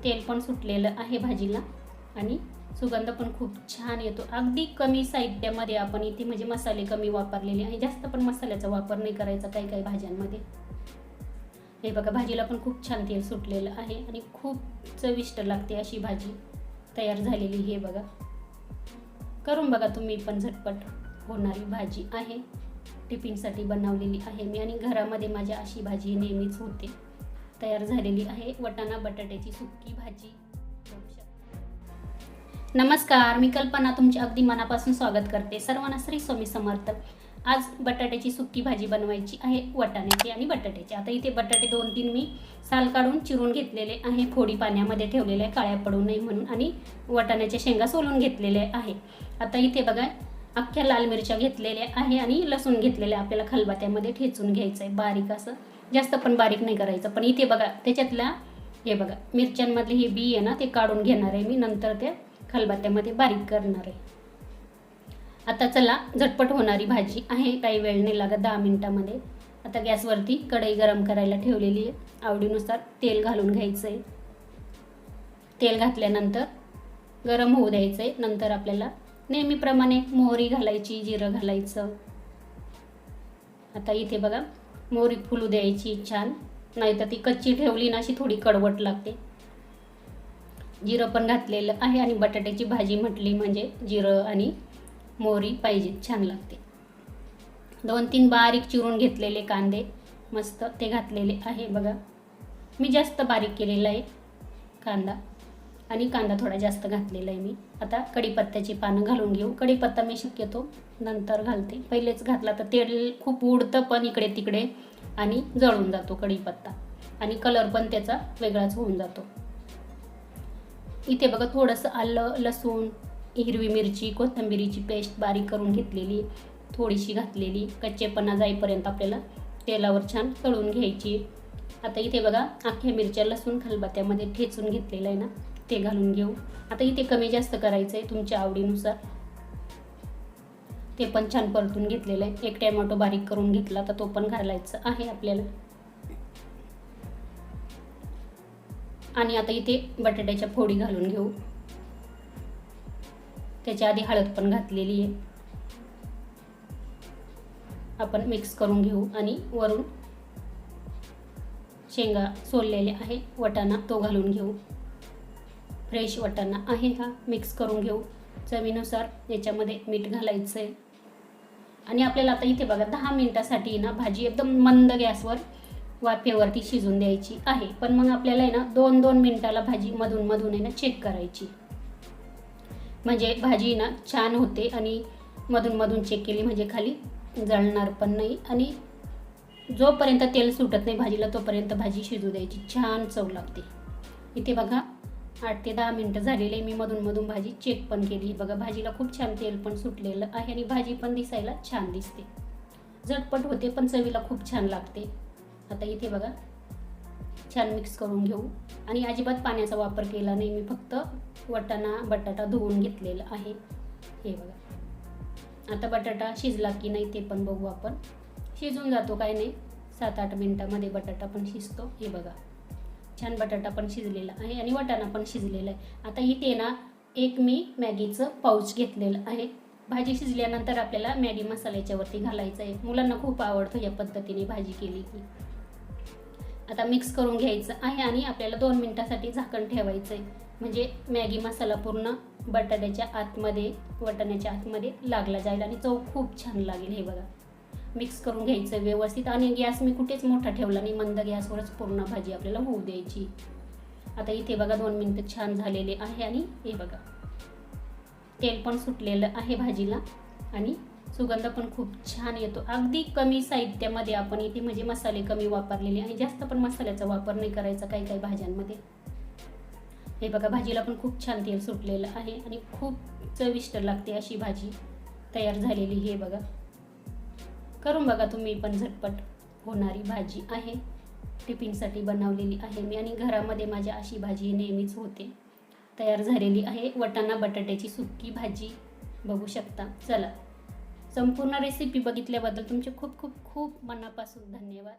तेल पण सुटलेलं आहे भाजीला आणि सुगंध पण खूप छान येतो। अगदी कमी साहित्यामध्ये आपण इथे म्हणजे मसाले कमी वापरलेले आहे, जास्त पण मसाल्याचा वापर नाही करायचा काही काही भाज्यांमध्ये। हे बघा भाजीला पण खूप छान तेल सुटलेलं आहे आणि खूप चविष्ट लागते अशी भाजी तयार झालेली। हे बघा करून बघा तुम्ही पण, झटपट होणारी भाजी आहे, टिफिनसाठी बनवलेली आहे मी आणि घरामध्ये माझ्या अशी भाजी नेहमीच होते। तयार झालेली आहे वाटाणा बटाट्याची सुक्की भाजी। नमस्कार, मी कल्पना तुमचे अगदी मनापासून स्वागत करते। सर्वांना श्री स्वामी समर्थ। आज बटाट्याची सुक्की भाजी बनवायची आहे, वाटाण्याची आणि बटाट्याची। आता इथे बटाटे 2-3 मी साल काढून चिरून घेतलेले आहे, फोडी पाण्यामध्ये ठेवलेले आहे काळ्या पडू नये म्हणून, आणि वाटाण्याच्या शेंगा सोलून घेतलेले आहे। आता इथे बघा अख्ख्या लाल मिरच्या घेतलेल्या आहे आणि लसूण घेतलेले, आपल्याला खलबत्त्यामध्ये ठेचून घ्यायचं आहे बारीक असं, जास्त पण बारीक नाही करायचं। पण इथे बघा त्याच्यातला हे बघा मिरच्यांमधले हे बी आहे ना ते काढून घेणार आहे मी, नंतर ते खलबत्त्यामध्ये बारीक करणार आहे। आता चला, झटपट होणारी भाजी आहे, काही वेळ नाही लागत, 10 मिनिटांमध्ये। आता गॅसवरती कढई गरम करायला ठेवलेली आहे, आवडीनुसार तेल घालून घ्यायचं आहे। तेल घातल्यानंतर गरम होऊ द्यायचं आहे। नंतर आपल्याला नेहमीप्रमाणे मोहरी घालायची, जिरं घालायचं। आता इथे बघा मोहरी फुलू द्यायची छान, नाहीतर ती कच्ची ठेवली ना अशी थोडी कडवट लागते। जिरं पण घातलेलं आहे आणि बटाट्याची भाजी म्हटली म्हणजे जिरं आणि मोहरी पाहिजे, छान लागते। 2-3 बारीक चिरून घेतलेले कांदे मस्त ते घातलेले आहे बघा, मी जास्त बारीक केलेला आहे कांदा, आणि कांदा थोडा जास्त घातलेला आहे मी। आता कढीपत्त्याची पानं घालून घेऊ। कढीपत्ता मी शक्यतो नंतर घालते, पहिलेच घातला तर तेल खूप उडतं पण इकडे तिकडे आणि जळून जातो कढीपत्ता, आणि कलर पण त्याचा वेगळाच होऊन जातो। इथे बघा थोडंसं आलं, लसूण, हिरवी मिरची, कोथिंबीरीची पेस्ट बारीक करून घेतलेली थोडीशी घातलेली, कच्चेपणा जाईपर्यंत आपल्याला तेलावर छान तळून घ्यायची। आता इथे बघा अख्ख्या मिरच्या लसूण खलबत्त्यामध्ये ठेचून घेतलेलं आहे ना ते घालून घेऊ। आता इथे कमी जास्त करायचं आहे तुमच्या आवडीनुसार, ते पण छान परतून घेतलेलं आहे। एक टोमॅटो बारीक करून घेतला तर तो पण घालायचा आहे आपल्याला। आणि आता इथे बटाट्याच्या फोडी घालून घेऊ, त्याच्या आधी हळद पण घातलेली आहे, आपण मिक्स करून घेऊ। आणि वरून शेंगा सोललेले आहे, वाटाणा तो घालून घेऊ, फ्रेश वाटाणा आहे हा, मिक्स करून घेऊ। चवीनुसार याच्यामध्ये मीठ घालायचं आहे। आणि आपल्याला आता इथे बघा 10 मिनिटासाठी ना भाजी एकदम मंद गॅसवर वाफेवरती शिजून द्यायची आहे। पण मग आपल्याला आहे ना 2-2 मिनिटाला भाजी मधून मधून आहे ना चेक करायची, म्हणजे भाजी ना छान होते। आणि मधून मधून चेक केली म्हणजे खाली जळणार पण नाही, आणि जोपर्यंत तेल सुटत नाही भाजीला तोपर्यंत भाजी शिजू द्यायची, छान चव लागते। इथे बघा 8 ते 10 मिनिटं झालेले, मी मधून मधून भाजी चेक पण केली बघा, भाजीला खूप छान तेल पण सुटलेलं आहे आणि भाजी पण दिसायला छान दिसते, झटपट होते पण चवीला खूप छान लागते। आता इथे बघा छान मिक्स करून घेऊ, आणि अजिबात पाण्याचा वापर केला नाही मी, फक्त वाटाणा बटाटा धुवून घेतलेला आहे। हे बघा आता बटाटा शिजला की नाही ते पण बघू आपण, शिजून जातो काय नाही, 7-8 मिनिटांमध्ये बटाटा पण शिजतो। हे बघा छान बटाटा पण शिजलेला आहे आणि वाटाणा पण शिजलेला आहे। आता इथे ना एक मी मॅगीचं पाऊच घेतलेलं आहे। भाजी शिजल्यानंतर आपल्याला मॅगी मसाल्याच्या वरती घालायचं आहे, मुलांना खूप आवडतं या पद्धतीने भाजी केली की। आता मिक्स करून घ्यायचं आहे आणि आपल्याला 2 मिनिटासाठी झाकण ठेवायचं आहे, म्हणजे मॅगी मसाला पूर्ण बटाट्याच्या आतमध्ये वाटाण्याच्या आतमध्ये लागला जाईल आणि चव खूप छान लागेल। हे बघा मिक्स करून घ्यायचं व्यवस्थित, आणि गॅस मी कुठेच मोठा ठेवला नाही, मंद गॅसवरच पूर्ण भाजी आपल्याला होऊ द्यायची। आता इथे बघा 2 मिनिटं छान झालेले आहे, आणि हे बघा तेल पण सुटलेलं आहे भाजीला आणि सुगंध पण खूप छान येतो। अगदी कमी साहित्यामध्ये आपण इथे म्हणजे मसाले कमी वापरलेले आहे, जास्त पण मसाल्याचा वापर नाही करायचा काही काही भाज्यांमध्ये। हे बघा भाजीला पण खूप छान तेल सुटलेलं आहे आणि खूप चविष्ट लागते अशी भाजी तयार झालेली। हे बघा करून बघा तुम्ही पण, झटपट होणारी भाजी आहे, टिफिनसाठी बनवलेली आहे मी आणि घरामध्ये माझ्या अशी भाजी नेहमीच होते। तयार झालेली आहे वाटाणा बटाट्याची सुक्की भाजी, बघू शकता। चला, संपूर्ण रेसिपी बघितल्याबद्दल तुमचे खूप खूप खूप मनापासून धन्यवाद।